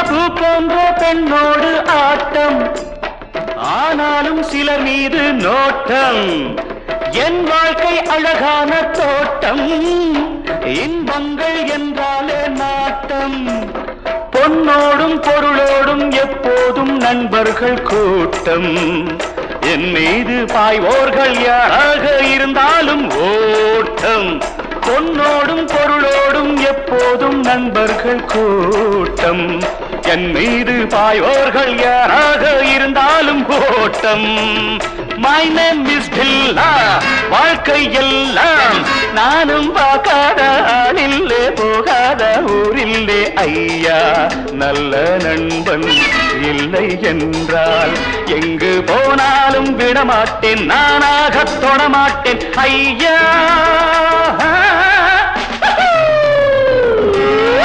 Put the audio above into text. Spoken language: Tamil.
பூ போன்ற பெண்ணோடு ஆட்டம், ஆனாலும் சிலர் மீது நோட்டம். என் வாழ்க்கை அழகான தோட்டம், இன்பங்கள் என்றாலே நாட்டம். பொன்னோடும் பொருளோடும் எப்போதும் நண்பர்கள் கூட்டம். என் மீது பாய்வோர்கள் யாராக இருந்தாலும் ஓட்டம். பொன்னோடும் பொருளோடும் எப்போதும் நண்பர்கள் கூட்டம். என் மீது பாய்வோர்கள் யாராக இருந்தாலும் ஓட்டம். My name is Billa, வாழ்க்கை எல்லாம் நானும் பார்க்காத ஆளில்லே, போகாத ஊரில்லே. ஐயா, நல்ல நண்பன் இல்லை என்றால் எங்கு போனாலும் விடமாட்டேன், நானாக தொடமாட்டேன். ஐயா